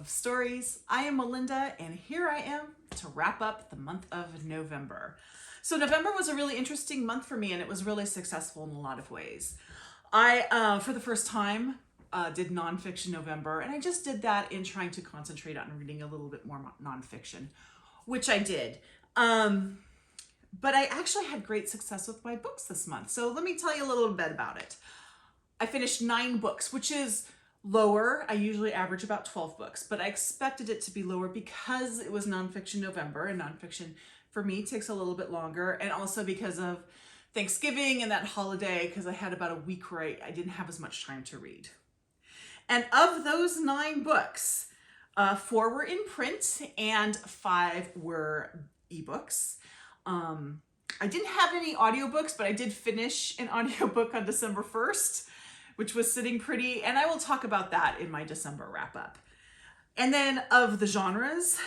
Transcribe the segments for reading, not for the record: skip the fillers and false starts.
of stories. I am Melinda, and here I am to wrap up the month of November. So November was a really interesting month for me, and it was really successful in a lot of ways. I, for the first time, did nonfiction November, and I just did that in trying to concentrate on reading a little bit more nonfiction, which I did. But I actually had great success with my books this month. So let me tell you a little bit about it. I finished 9 books, which is lower. I usually average about 12 books, but I expected it to be lower because it was nonfiction November, and nonfiction for me takes a little bit longer, and also because of Thanksgiving and that holiday, because I had about a week where I didn't have as much time to read. And of those 9 books, 4 were in print and 5 were ebooks. I didn't have any audiobooks, but I did finish an audiobook on December 1st, which was sitting pretty, and I will talk about that in my December wrap up. And then of the genres,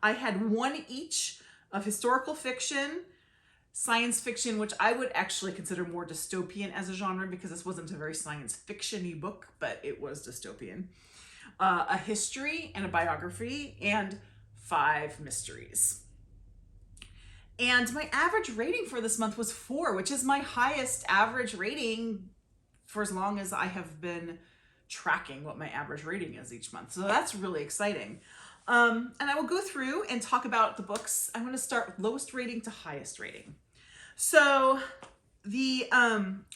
I had 1 each of historical fiction, science fiction, which I would actually consider more dystopian as a genre because this wasn't a very science fiction-y book, but it was dystopian. A history and a biography, and 5 mysteries. And my average rating for this month was 4, which is my highest average rating for as long as I have been tracking what my average rating is each month. So that's really exciting. And I will go through and talk about the books. I'm going to start lowest rating to highest rating. So the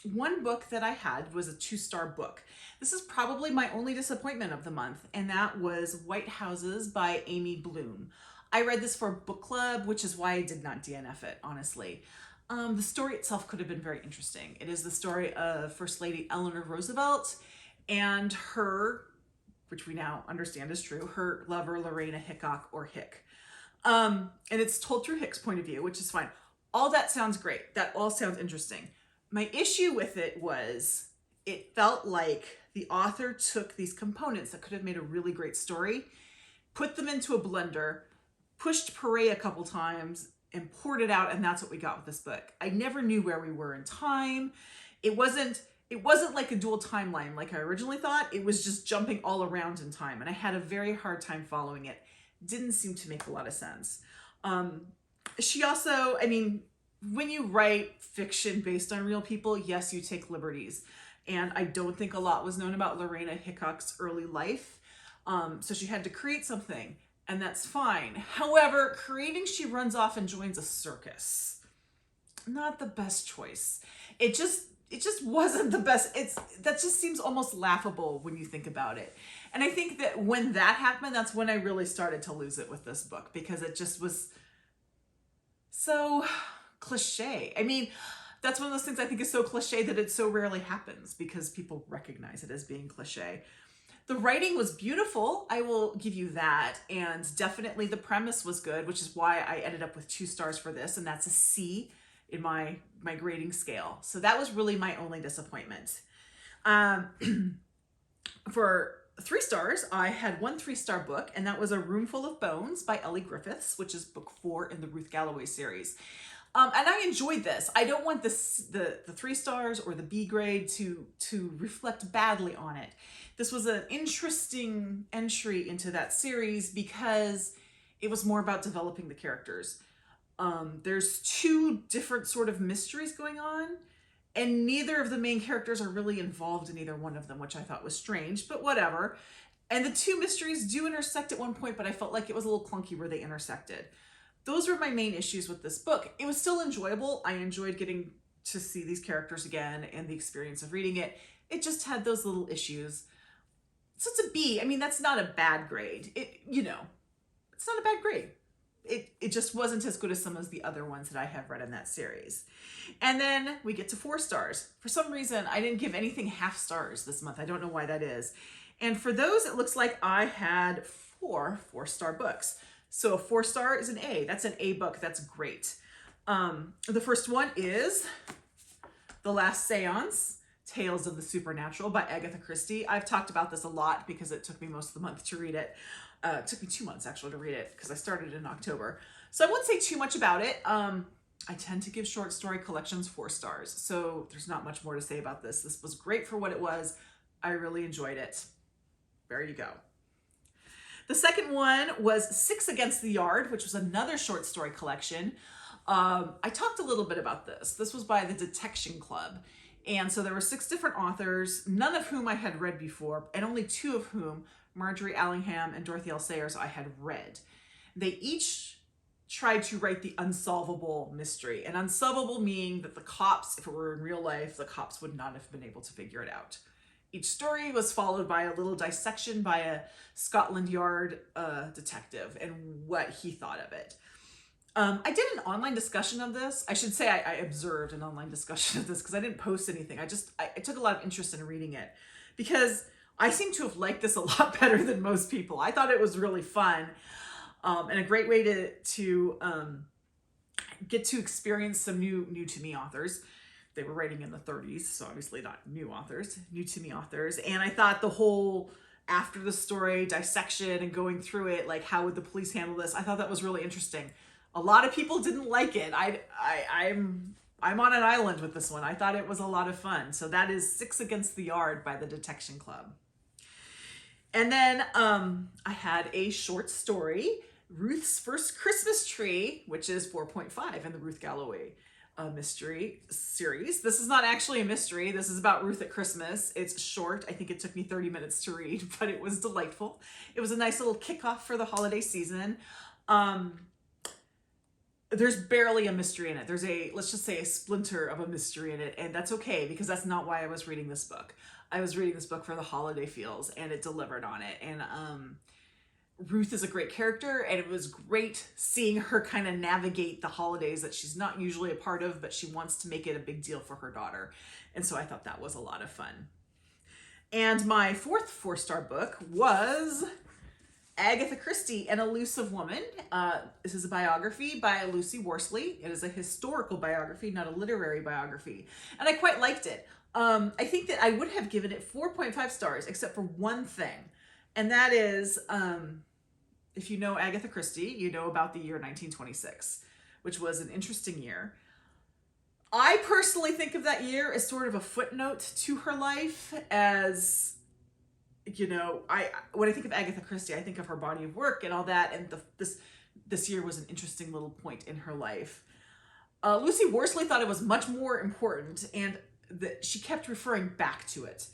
one book that I had was a 2-star book. This is probably my only disappointment of the month, and that was White Houses by Amy Bloom. I read this for book club, which is why I did not DNF it, honestly. The story itself could have been very interesting. It is the story of First Lady Eleanor Roosevelt and her, which we now understand is true, her lover, Lorena Hickok, or Hick. And it's told through Hick's point of view, which is fine. All that sounds great. That all sounds interesting. My issue with it was it felt like the author took these components that could have made a really great story, put them into a blender, pushed puree a couple times, and poured it out, and that's what we got with this book. I never knew where we were in time. It wasn't like a dual timeline like I originally thought. It was just jumping all around in time, and I had a very hard time following it. Didn't seem to make a lot of sense. She also, I mean, when you write fiction based on real people, yes, you take liberties. And I don't think a lot was known about Lorena Hickok's early life. So she had to create something, and that's fine. However, creating she runs off and joins a circus. Not the best choice. It just wasn't the best. That just seems almost laughable when you think about it. And I think that when that happened, that's when I really started to lose it with this book, because it just was so cliche. I mean, that's one of those things I think is so cliche that it so rarely happens because people recognize it as being cliche. The writing was beautiful, I will give you that, and definitely the premise was good, which is why I ended up with 2 stars for this, and that's a C in my grading scale. So that was really my only disappointment. For 3 stars, I had 1 3-star book, and that was A Roomful of Bones by Elly Griffiths, which is book 4 in the Ruth Galloway series. And I enjoyed this. I don't want the 3 stars or the B grade to reflect badly on it. This was an interesting entry into that series because it was more about developing the characters. There's 2 different sort of mysteries going on, and neither of the main characters are really involved in either one of them, which I thought was strange, but whatever. And the 2 mysteries do intersect at one point, but I felt like it was a little clunky where they intersected. Those were my main issues with this book. It was still enjoyable. I enjoyed getting to see these characters again and the experience of reading it. It just had those little issues. So it's a B. I mean, that's not a bad grade. It's not a bad grade. It just wasn't as good as some of the other ones that I have read in that series. And then we get to 4 stars. For some reason, I didn't give anything half stars this month. I don't know why that is. And for those, it looks like I had 4 4-star books. So a 4-star is an A. That's an A book. That's great. The first one is The Last Seance, Tales of the Supernatural by Agatha Christie. I've talked about this a lot because it took me most of the month to read it. It took me 2 months actually to read it because I started in October. So I won't say too much about it. I tend to give short story collections 4 stars. So there's not much more to say about this. This was great for what it was. I really enjoyed it. There you go. The second one was Six Against the Yard, which was another short story collection. I talked a little bit about this. This was by the Detection Club. And so there were 6 different authors, none of whom I had read before, and only 2 of whom, Marjorie Allingham and Dorothy L. Sayers, I had read. They each tried to write the unsolvable mystery. And unsolvable meaning that the cops, if it were in real life, the cops would not have been able to figure it out. Each story was followed by a little dissection by a Scotland Yard detective and what he thought of it. I did an online discussion of this. I should say I observed an online discussion of this because I didn't post anything. I took a lot of interest in reading it because I seem to have liked this a lot better than most people. I thought it was really fun and a great way to get to experience some new to me authors. They were writing in the 30s, so obviously not new authors, new to me authors. And I thought the whole after the story dissection and going through it, like how would the police handle this? I thought that was really interesting. A lot of people didn't like it. I'm on an island with this one. I thought it was a lot of fun. So that is Six Against the Yard by the Detection Club. And then I had a short story, Ruth's First Christmas Tree, which is 4.5 in the Ruth Galloway mystery series. This is not actually a mystery. This is about Ruth at Christmas. It's short. I think it took me 30 minutes to read, but it was delightful. It was a nice little kickoff for the holiday season. There's barely a mystery in it. There's let's just say a splinter of a mystery in it, and that's okay because that's not why I was reading this book. I was reading this book for the holiday feels, and it delivered on it. And Ruth is a great character, and it was great seeing her kind of navigate the holidays that she's not usually a part of, but she wants to make it a big deal for her daughter. And so I thought that was a lot of fun. And my fourth 4-star book was Agatha Christie, An Elusive Woman. This is a biography by Lucy Worsley. It is a historical biography, not a literary biography. And I quite liked it. I think that I would have given it 4.5 stars, except for one thing. And that is, if you know Agatha Christie, you know about the year 1926, which was an interesting year. I personally think of that year as sort of a footnote to her life, as you know, when I think of Agatha Christie, I think of her body of work and all that, and this year was an interesting little point in her life. Lucy Worsley thought it was much more important, and that she kept referring back to it.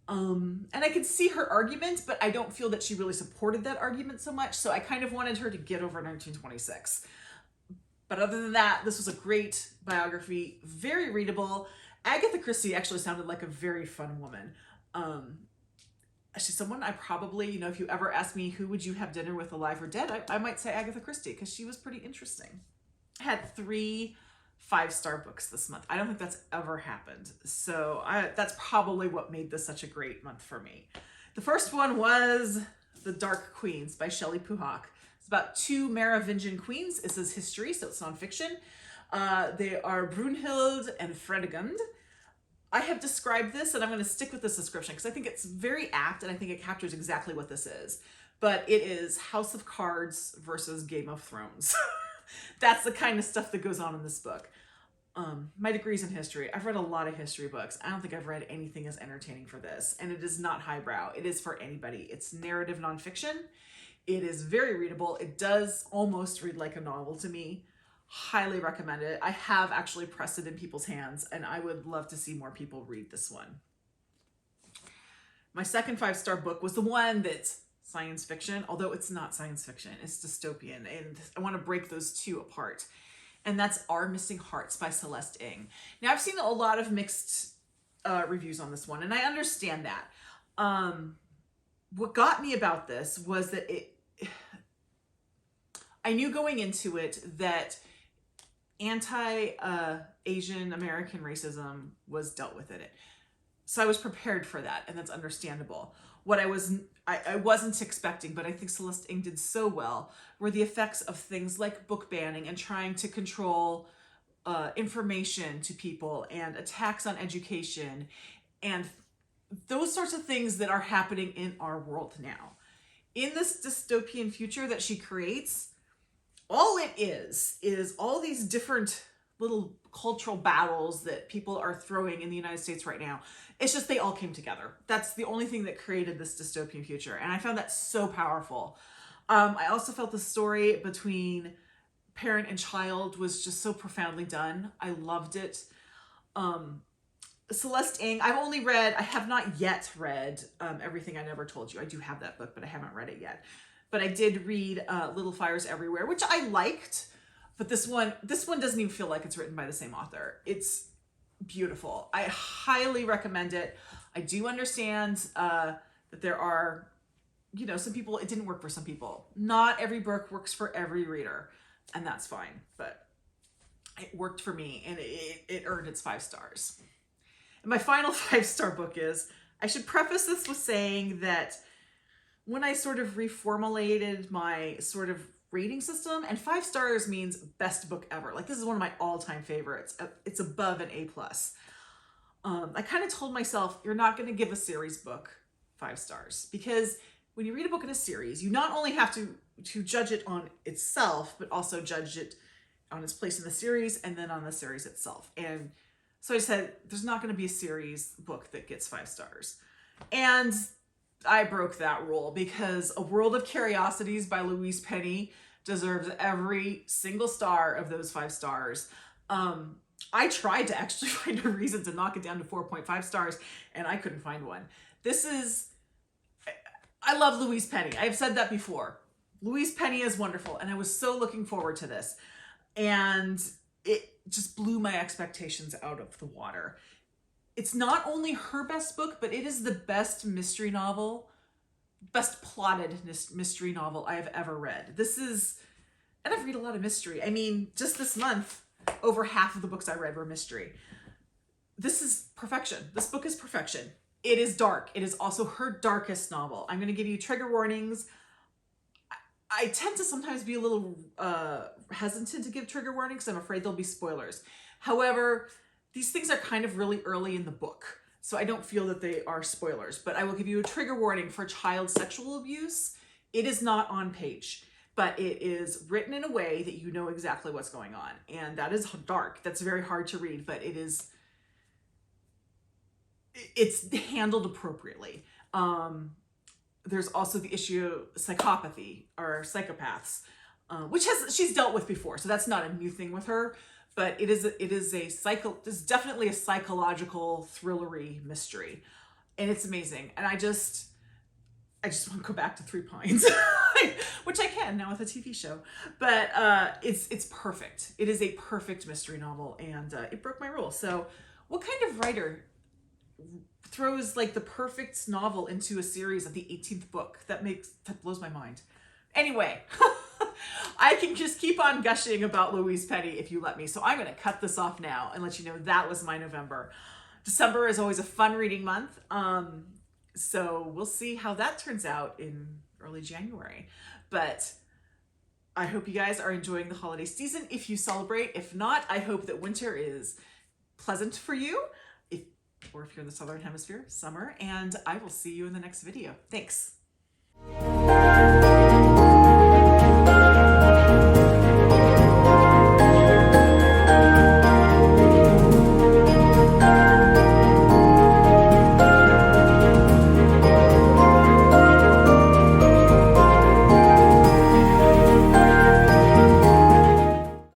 And I could see her argument, but I don't feel that she really supported that argument so much, so I kind of wanted her to get over 1926. But other than that, this was a great biography, very readable. Agatha Christie actually sounded like a very fun woman. She's someone I probably, you know, if you ever ask me who would you have dinner with, alive or dead, I might say Agatha Christie, because she was pretty interesting. I had 3 5-star books this month. I don't think that's ever happened. So that's probably what made this such a great month for me. The first one was The Dark Queens by Shelley Puhak. It's about 2 Merovingian queens. This is history, so it's nonfiction. They are Brunhild and Fredegund. I have described this, and I'm going to stick with this description because I think it's very apt, and I think it captures exactly what this is. But it is House of Cards versus Game of Thrones. That's the kind of stuff that goes on in this book. My degree's in history. I've read a lot of history books. I don't think I've read anything as entertaining for this, and it is not highbrow. It is for anybody. It's narrative nonfiction. It is very readable. It does almost read like a novel to me. Highly recommend it. I have actually pressed it in people's hands, and I would love to see more people read this one. My second 5-star book was the one that's science fiction, although it's not science fiction, it's dystopian, and I want to break those two apart. And that's Our Missing Hearts by Celeste Ng. Now, I've seen a lot of mixed reviews on this one, and I understand that. What got me about this was that I knew going into it that anti-Asian American racism was dealt with in it. So I was prepared for that, and that's understandable. What I wasn't expecting, but I think Celeste Ng did so well, were the effects of things like book banning and trying to control information to people, and attacks on education, and those sorts of things that are happening in our world now. In this dystopian future that she creates, all it is all these different little cultural battles that people are throwing in the United States right now. It's just they all came together. That's the only thing that created this dystopian future. And I found that so powerful. I also felt the story between parent and child was just so profoundly done. I loved it. Celeste Ng, I have not yet read Everything I Never Told You. I do have that book, but I haven't read it yet. But I did read Little Fires Everywhere, which I liked. But this one doesn't even feel like it's written by the same author. It's beautiful. I highly recommend it. I do understand that there are, some people, it didn't work for some people. Not every book works for every reader, and that's fine. But it worked for me, and it earned its 5 stars. And my final 5-star book is, I should preface this with saying that when I sort of reformulated my sort of rating system, and 5 stars means best book ever. Like, this is one of my all-time favorites. It's above an A+. I kind of told myself, you're not going to give a series book 5 stars, because when you read a book in a series, you not only have to judge it on itself, but also judge it on its place in the series and then on the series itself. And so I said, there's not going to be a series book that gets 5 stars. And I broke that rule, because A World of Curiosities by Louise Penny deserves every single star of those 5 stars. I tried to actually find a reason to knock it down to 4.5 stars, and I couldn't find one. I love Louise Penny. I've said that before. Louise Penny is wonderful, and I was so looking forward to this. And it just blew my expectations out of the water. It's not only her best book, but it is the best mystery novel, best plotted mystery novel I have ever read. And I've read a lot of mystery. I mean, just this month, over half of the books I read were mystery. This is perfection. This book is perfection. It is dark. It is also her darkest novel. I'm going to give you trigger warnings. I tend to sometimes be a little hesitant to give trigger warnings. I'm afraid there'll be spoilers. However, these things are kind of really early in the book, so I don't feel that they are spoilers. But I will give you a trigger warning for child sexual abuse. It is not on page, but it is written in a way that you know exactly what's going on. And that is dark. That's very hard to read, but it's handled appropriately. There's also the issue of psychopathy or psychopaths, which she's dealt with before, so that's not a new thing with her. But it is definitely a psychological thrillery mystery, and it's amazing. And I just want to go back to Three Pines, which I can now with a TV show. But it's perfect. It is a perfect mystery novel, and it broke my rule. So, what kind of writer throws like the perfect novel into a series at the 18th book? That blows my mind. Anyway, I can just keep on gushing about Louise Penny if you let me. So I'm going to cut this off now and let you know that was my November. December is always a fun reading month. So we'll see how that turns out in early January. But I hope you guys are enjoying the holiday season if you celebrate. If not, I hope that winter is pleasant for you. Or if you're in the Southern Hemisphere, summer. And I will see you in the next video. Thanks.